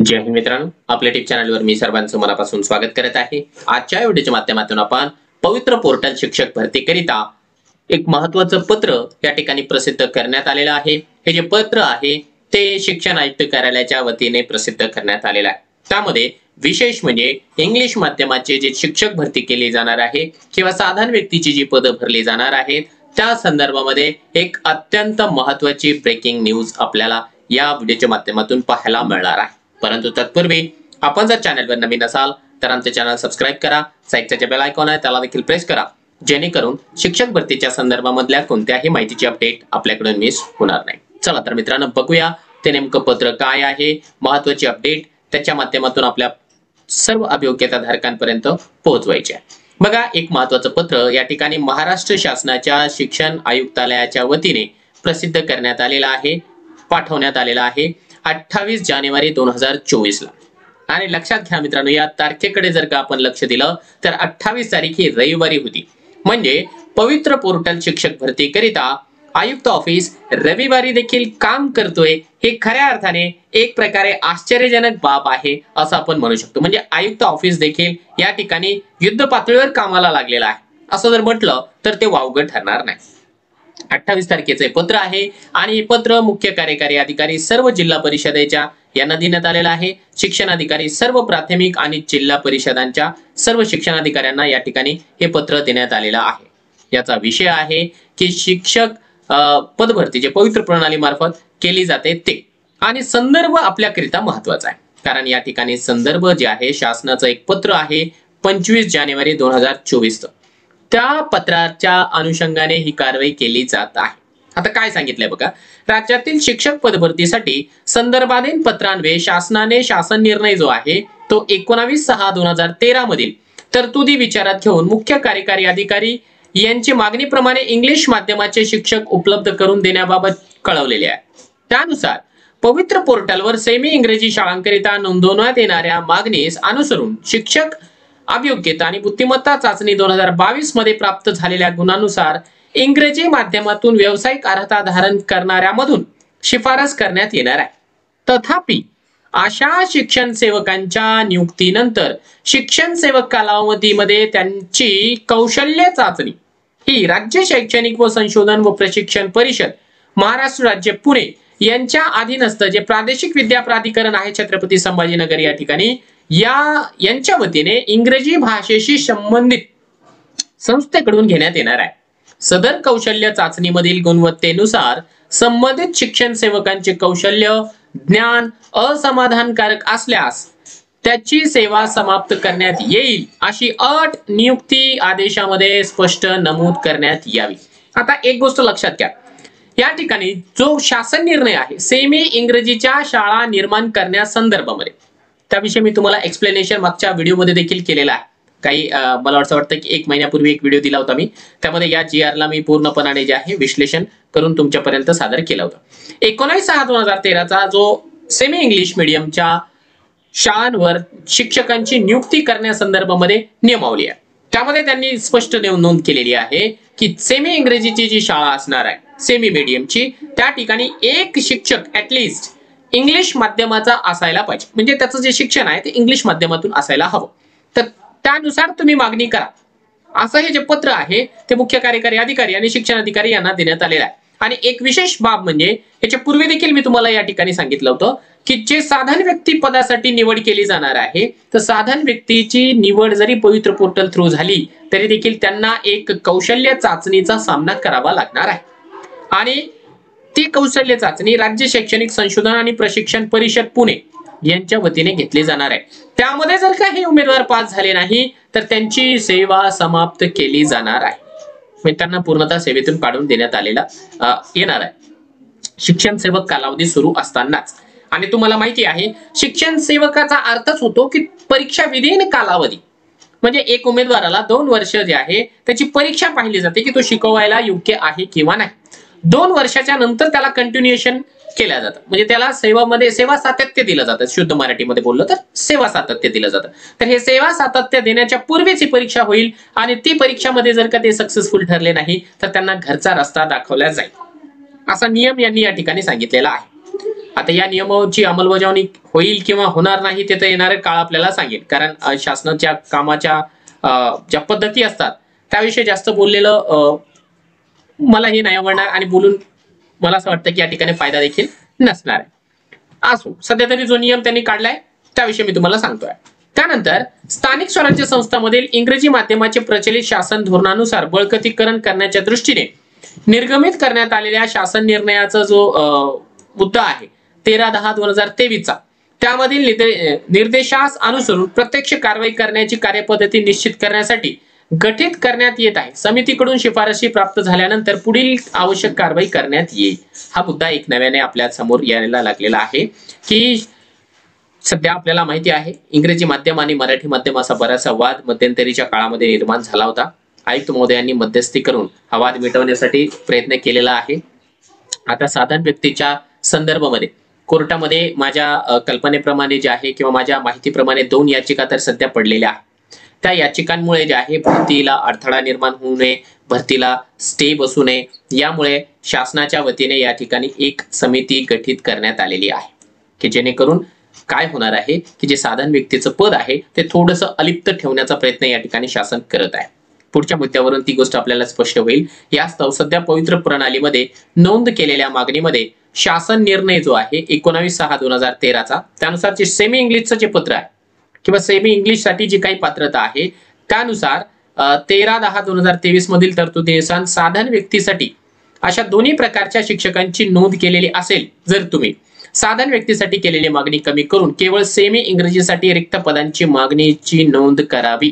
जय हिंद मित्रांनो, आपल्या टिप चॅनलवर मी सर्वांचं मनापासून स्वागत करत आहे। आजच्या व्हिडिओच्या माध्यमातून आपण पवित्र पोर्टल शिक्षक भरतीकरिता एक महत्त्वाचं पत्र या ठिकाणी प्रसिद्ध करण्यात आलेलं आहे। हे जे पत्र आहे ते शिक्षण आयुक्त कार्यालयाच्या वतीने प्रसिद्ध करण्यात आलेलं आहे। त्यामध्ये विशेष म्हणजे इंग्लिश माध्यमाचे जे शिक्षक भरती केली जाणार आहे किंवा साधारण व्यक्तीची जी पदं भरली जाणार आहेत त्या संदर्भामध्ये एक अत्यंत महत्त्वाची ब्रेकिंग न्यूज आपल्याला या व्हिडिओच्या माध्यमातून पाहायला मिळणार आहे। परंतु तत्पूर्वी आपण जर चॅनलवर नवीन असाल तर आमचे चॅनल सबस्क्राइब करा, साइडचा जे बेल आयकॉन आहे त्याला देखील प्रेस करा, जेणेकरून शिक्षक भरतीच्या संदर्भामधल्या कोणत्याही माहितीची अपडेट आपल्याकडून मिस होणार नाही। चला तर मित्रांनो बघूया ते नेमकं पत्र काय आहे, महत्त्वाची अपडेट त्याच्या माध्यमातून आपल्या सर्व अभियोग्यताधारकांपर्यंत पोहोचवायचे आहे। बघा, एक महत्त्वाचं पत्र या ठिकाणी महाराष्ट्र शासनाच्या शिक्षण आयुक्तालयाच्या वतीने प्रसिद्ध करण्यात आलेलं आहे, पाठवण्यात आलेलं आहे 28 जानेवारी 2024 ला। आणि लक्षात घ्या मित्रांनो, या तारखेकडे जर का आपण लक्ष दिलं तर 28 तारीख ही रविवारी होती। म्हणजे पवित्र पोर्टल शिक्षक भरती करिता आयुक्त ऑफिस रविवारी देखील काम करतोय, हे खऱ्या अर्थाने एक प्रकारे आश्चर्यजनक बाब आहे असं आपण म्हणू शकतो। म्हणजे आयुक्त ऑफिस देखील या ठिकाणी युद्ध पातळीवर कामाला लागलेला आहे असं जर म्हटलं तर ते वावगं ठरणार नाही। 28 तारखेचे पत्र आहे आणि हे पत्र मुख्य कार्यकारी अधिकारी सर्व जिल्हा परिषदेच्या यांना देण्यात आलेलं आहे। शिक्षण अधिकारी सर्व प्राथमिक आणि जिल्हा परिषदांच्या सर्व शिक्षण अधिकाऱ्यांना या ठिकाणी हे पत्र देण्यात आलेलं आहे। याचा विषय आहे की शिक्षक पदभरती जे पवित्र प्रणाली मार्फत केली जाते ते, आणि संदर्भ आपल्याकरिता महत्वाचा आहे कारण या ठिकाणी संदर्भ जे आहे शासनाचं एक पत्र आहे 25 जानेवारी 2024 त्या पत्राच्या अनुषंगाने ही कारवाई केली जात आहे। आता काय सांगितलंय बघा, राज्यातील शिक्षक पदभरतीसाठी संदर्भाधीन पत्रान्वये शासनाने शासन निर्णय जो आहे तो 19/6/2013 मधील तरतुदी विचारात घेऊन मुख्य कार्यकारी अधिकारी यांची मागणीप्रमाणे इंग्लिश माध्यमाचे शिक्षक उपलब्ध करून देण्याबाबत कळवलेले आहे। त्यानुसार पवित्र पोर्टलवर सेमी इंग्रजी शाळांकरिता नोंदवण्यात येणाऱ्या मागणीस अनुसरून शिक्षक अभियोग्यता आणि बुद्धिमत्ता चाचणी 2022 मध्ये प्राप्त झालेल्या गुणांनुसार इंग्रजी माध्यमातून व्यावसायिक अर्हता धारण करणाऱ्यामधून शिफारस करण्यात येणार आहे। तथापि अशा शिक्षण सेवकांच्या नियुक्तीनंतर शिक्षण सेवक कालावधीमध्ये त्यांची कौशल्य चाचणी ही राज्य शैक्षणिक व संशोधन व प्रशिक्षण परिषद महाराष्ट्र राज्य पुणे यांच्या अधीनस्थ जे प्रादेशिक विद्या प्राधिकरण आहे छत्रपती संभाजीनगर या ठिकाणी यांच्या वतीने इंग्रजी भाषेशी संबंधित संस्थेकडून घेण्यात येणार आहे। सदर कौशल्य चाचणीमधील गुणवत्तेनुसार संबंधित शिक्षण सेवकांचे कौशल्य ज्ञान असमाधानकारक असल्यास त्याची सेवा समाप्त करण्यात येईल अशी अट नियुक्ती आदेशामध्ये स्पष्ट नमूद करण्यात यावी। आता एक गोष्ट लक्षात घ्या, या ठिकाणी जो शासन निर्णय आहे सेमी इंग्रजीच्या शाळा निर्माण करण्यासंदर्भामध्ये त्याविषयी मी तुम्हाला एक्सप्लेनेशन मागच्या व्हिडिओमध्ये देखील केलेला आहे। काही मला असं वाटतं की 1 महिन्यापूर्वी एक व्हिडिओ दिला होता मी, त्यामध्ये या GR ला मी पूर्णपणाने जे आहे विश्लेषण करून तुमच्यापर्यंत सादर केलं होतं। 19/6/2013 चा जो सेमी इंग्लिश मीडियमच्या शाळांवर शिक्षकांची नियुक्ती करण्यासंदर्भामध्ये नियमावली आहे, त्यामध्ये त्यांनी स्पष्ट नोंद केलेली आहे की सेमी इंग्रजीची जी शाळा असणार आहे सेमी मीडियमची त्या ठिकाणी एक शिक्षक ऍटलिस्ट इंग्लिश माध्यमाचा असायला पाहिजे, म्हणजे त्याचं जे शिक्षण आहे ते इंग्लिश माध्यमातून असायला हवं। तर त्यानुसार तुम्ही मागणी करा असं हे जे पत्र आहे ते मुख्य कार्यकारी अधिकारी आणि शिक्षण अधिकारी यांना देण्यात आलेलं आहे। आणि एक विशेष बाब म्हणजे याच्या पूर्वी देखील मी तुम्हाला या ठिकाणी सांगितलं होतं की जे साधारण व्यक्ती पदासाठी निवड केली जाणार आहे तर साधारण व्यक्तीची निवड जरी पवित्र पोर्टल थ्रू झाली तरी देखील त्यांना एक कौशल्य चाचणीचा सामना करावा लागणार आहे। आणि ती कौशल्य चाचणी राज्य शैक्षणिक संशोधन आणि प्रशिक्षण परिषद पुणे यांच्या वतीने घेतली जाणार आहे। त्यामध्ये जर का हे उमेदवार पास झाले नाही तर त्यांची सेवा समाप्त केली जाणार आहे, म्हणजे त्यांना पूर्णतः सेवेतून काढून देण्यात आलेला येणार आहे शिक्षण सेवक कालावधी सुरू असतानाच। आणि तुम्हाला माहिती आहे शिक्षण सेवकाचा अर्थच होतो की परीक्षा विधीन कालावधी, म्हणजे एक उमेदवाराला 2 वर्ष जे आहे त्याची परीक्षा पाहिली जाते की तो शिकवायला योग्य आहे किंवा नाही। 2 वर्षाच्या नंतर त्याला कंटिन्युएशन केलं जातं, म्हणजे त्याला सेवा सातत्य दिलं जातं, शुद्ध मराठीमध्ये बोललो तर सेवा सातत्य दिलं जातं। तर हे सेवा सातत्य देण्याच्या पूर्वीच ही परीक्षा होईल आणि ती परीक्षामध्ये जर का ते सक्सेसफुल ठरले नाही तर त्यांना घरचा रस्ता दाखवला जाईल असा नियम यांनी या ठिकाणी सांगितलेला आहे। आता या नियमाची अंमलबजावणी होईल किंवा होणार नाही ते तर येणारे काळ आपल्याला सांगेल, कारण शासनाच्या कामाच्या ज्या पद्धती असतात त्याविषयी जास्त बोललेलं मला हे नाही आवडणार आणि बोलून मला असं वाटतं की या ठिकाणी फायदा देखील नसणार आहे. असो, सध्या तरी जो नियम त्यांनी काढलाय त्याविषयी मी तुम्हाला सांगतोय. त्यानंतर स्थानिक स्वराज्य संस्थांमधील इंग्रजी माध्यमाचे प्रचलित शासन धोरणानुसार बळकटीकरण करण्याच्या दृष्टीने निर्गमित करण्यात आलेल्या शासन निर्णयाचा जो मुद्दा आहे 13/10/2023 चा, त्यामधील निर्देशास अनुसरून प्रत्यक्ष कारवाई करण्याची कार्यपद्धती निश्चित करण्यासाठी गठीत करण्यात येत आहे. समितीकडून शिफारशी प्राप्त झाल्यानंतर पुढील आवश्यक कारवाई करण्यात येईल. हा मुद्दा एक नव्याने आपल्या समोर यायला लागलेला आहे की सध्या आपल्याला माहिती आहे इंग्रजी माध्यम आणि मराठी माध्यम असा बराचसा वाद मध्यंतरीच्या काळामध्ये निर्माण झाला होता. आयुक्त महोदयांनी मध्यस्थी करून हा वाद मिटवण्यासाठी प्रयत्न केलेला आहे. आता साधारण व्यक्तीच्या संदर्भामध्ये कोर्टामध्ये माझ्या कल्पनेप्रमाणे जे आहे किंवा माझ्या माहितीप्रमाणे 2 याचिका तर सध्या पडलेल्या आहेत. त्या याचिकांमुळे जे आहे भरतीला अडथळा निर्माण होऊ नये, भरतीला स्टे बसू नये, यामुळे शासनाच्या वतीने या ठिकाणी एक समिती गठीत करण्यात आलेली आहे की जेणेकरून काय होणार आहे की जे साधारण व्यक्तीचं पद आहे ते थोडंसं अलिप्त ठेवण्याचा प्रयत्न या ठिकाणी शासन करत आहे. पुढच्या मुद्द्यावरून ती गोष्ट आपल्याला स्पष्ट होईल. यास्तव सध्या पवित्र प्रणालीमध्ये नोंद केलेल्या मागणीमध्ये शासन निर्णय जो आहे 19/6/2013 चा, त्यानुसार जे सेमी इंग्लिशचं जे पत्र आहे किंवा सेमी इंग्लिश साठी जी काही पात्रता आहे त्यानुसार 13/10/2023 मधील तरतुदीनुसार साधारण व्यक्तीसाठी अशा दोन्ही प्रकारच्या शिक्षकांची नोंद केलेली असेल, जर तुम्ही साधारण व्यक्तीसाठी केलेली मागणी कमी करून केवळ सेमी इंग्रजीसाठी रिक्त पदांची मागणीची नोंद करावी.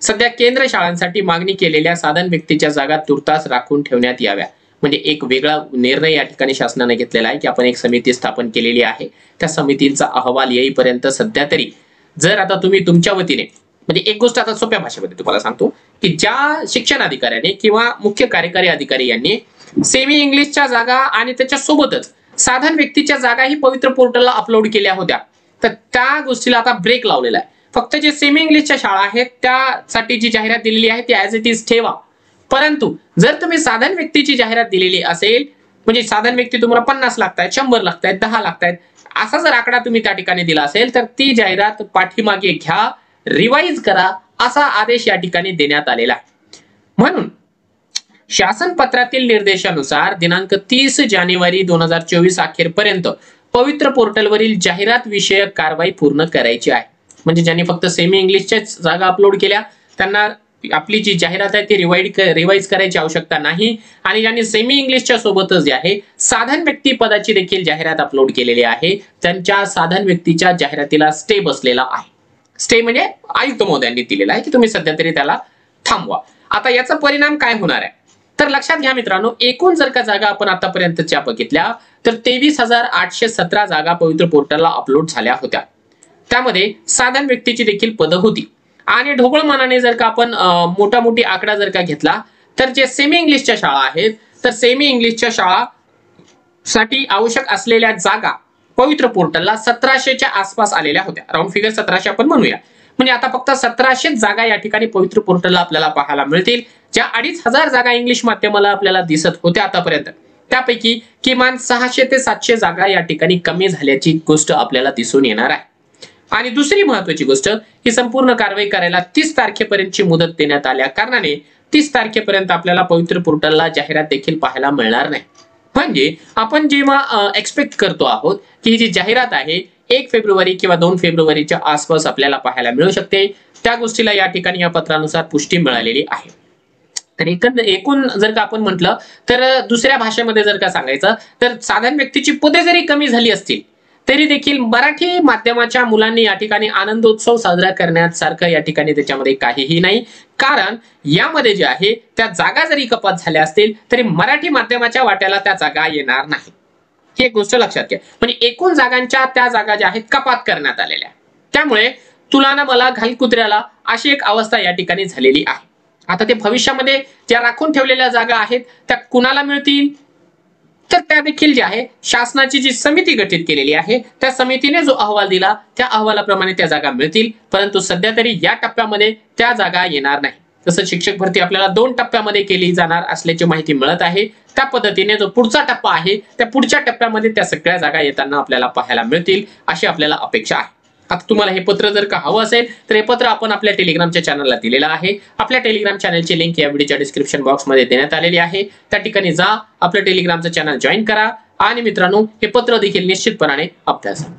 सध्या केंद्र शाळांसाठी मागणी केलेल्या साधारण व्यक्तीच्या जागा तुर्तास राखून ठेवण्यात याव्या. म्हणजे एक वेगळा निर्णय या ठिकाणी शासनाने घेतलेला आहे की आपण एक समिती स्थापन केलेली आहे. त्या समितीचा अहवाल येईपर्यंत सध्या तरी जर आता तुम्ही तुमच्या वतीने, म्हणजे एक गोष्ट आता सोप्या भाषेमध्ये तुम्हाला सांगतो की ज्या शिक्षण अधिकाऱ्याने किंवा मुख्य कार्यकारी अधिकारी यांनी सेमी इंग्लिशच्या जागा आणि त्याच्या सोबतच साधारण व्यक्तीच्या जागाही पवित्र पोर्टलला अपलोड केल्या होत्या, तर त्या गोष्टीला आता ब्रेक लावलेला आहे. फक्त जे सेमी इंग्लिशच्या शाळा आहेत त्यासाठी जी जाहिरात दिलेली आहे ती ऍज इट इज ठेवा. परंतु जर तुम्ही साधारण व्यक्तीची जाहिरात दिलेली असेल, म्हणजे साधारण व्यक्ती तुम्हाला 50 लागतायत, 100 लागतायत, 10 लागतायत, असा जर आकडा तुम्ही त्या ठिकाणी दिला असेल तर ती जाहिरात पाठीमागे घ्या, रिवाइज करा, असा आदेश या ठिकाणी देण्यात आलेला आहे. म्हणून शासन पत्रातील निर्देशानुसार दिनांक 30 जानेवारी 2024 अखेरपर्यंत पवित्र पोर्टलवरील जाहिरात विषयक कारवाई पूर्ण करायची आहे. म्हणजे ज्यांनी फक्त सेमी इंग्लिशच्या जागा अपलोड केल्या त्यांना आपली जी जाहिरात आहे ती रिवाइज करायची आवश्यकता नाही, आणि ज्यांनी सेमी इंग्लिशच्या सोबतच जे आहे साधारण व्यक्ती पदाची देखील जाहिरात अपलोड केलेली आहे त्यांच्या साधारण व्यक्तीच्या जाहिरातीला स्टे बसलेला आहे. स्टे म्हणजे आयुक्त महोदयांनी दिलेला आहे की तुम्ही सध्या तरी त्याला थांबवा. आता याचा परिणाम काय होणार आहे तर लक्षात घ्या मित्रांनो, एकूण जर का जागा आपण आतापर्यंतच्या बघितल्या तर 23,817 जागा पवित्र पोर्टलला अपलोड झाल्या होत्या. त्यामध्ये साधारण व्यक्तीची देखील पदं होती. आणि ढोबळ मनाने जर का आपण मोठा मोठी आकडा जर का घेतला तर जे सेमी इंग्लिशच्या शाळा आहेत तर सेमी इंग्लिशच्या शाळा साठी आवश्यक असलेल्या जागा पवित्र पोर्टलला 1700च्या आसपास आलेल्या होत्या. राऊंड फिगर 1700 आपण म्हणूया. म्हणजे आता फक्त 1700 जागा या ठिकाणी पवित्र पोर्टलला आपल्याला पाहायला मिळतील. ज्या 2500 जागा इंग्लिश माध्यमाला आपल्याला दिसत होत्या आतापर्यंत, त्यापैकी किमान 600 ते 700 जागा या ठिकाणी कमी झाल्याची गोष्ट आपल्याला दिसून येणार आहे. आणि दुसरी महत्त्वाची गोष्ट, ही संपूर्ण कारवाई करायला 30 तारखेपर्यंतची मुदत देण्यात आल्या कारणाने 30 तारखेपर्यंत आपल्याला पवित्र पोर्टलला जाहिरात देखील पाहायला मिळणार नाही. म्हणजे आपण जेव्हा एक्सपेक्ट करतो आहोत की ही जी जाहिरात आहे 1 फेब्रुवारी किंवा 2 फेब्रुवारीच्या आसपास आपल्याला पाहायला मिळू शकते, त्या गोष्टीला या ठिकाणी या पत्रानुसार पुष्टी मिळालेली आहे. तर एकूण जर का आपण म्हटलं तर दुसऱ्या भाषेमध्ये जर का सांगायचं तर साधारण व्यक्तीची पदे जरी कमी झाली असतील तरी देखील मराठी माध्यमाच्या मुलांनी या ठिकाणी आनंदोत्सव साजरा करण्यासारखं या ठिकाणी त्याच्यामध्ये काहीही नाही. कारण यामध्ये जे आहे त्या जागा जरी कपात झाल्या असतील तरी मराठी माध्यमाच्या वाट्याला त्या जागा येणार नाही. ही एक गोष्ट लक्षात घ्या. म्हणजे एकूण जागांच्या त्या जागा ज्या आहेत कपात करण्यात आलेल्या, त्यामुळे तुला ना मला घाल कुत्र्याला अशी एक अवस्था या ठिकाणी झालेली आहे. आता ते भविष्यामध्ये ज्या राखून ठेवलेल्या जागा आहेत त्या कुणाला मिळतील तर त्या देखील जे आहे शासनाची जी समिती गठीत केलेली आहे त्या समितीने जो अहवाल दिला त्या अहवालाप्रमाणे त्या जागा मिळतील. परंतु सध्या तरी या टप्प्यामध्ये त्या जागा येणार नाही. तसं शिक्षक भरती आपल्याला 2 टप्प्यामध्ये केली जाणार असल्याची माहिती मिळत आहे. त्या पद्धतीने जो पुढचा टप्पा आहे त्या पुढच्या टप्प्यामध्ये त्या सगळ्या जागा येताना आपल्याला पाहायला मिळतील अशी आपल्याला अपेक्षा आहे. आता तुम्हाला हे पत्र जर का हवं असेल तर हे पत्र आपण आपल्या टेलिग्रामच्या चॅनलला दिलेलं आहे. आपल्या टेलिग्राम चॅनलची लिंक या व्हिडिओच्या डिस्क्रिप्शन बॉक्समध्ये देण्यात आलेली आहे. त्या ठिकाणी जा, आपलं टेलिग्रामचं चॅनल जॉईन करा आणि मित्रांनो हे पत्र देखील निश्चितपणाने अभ्यासा.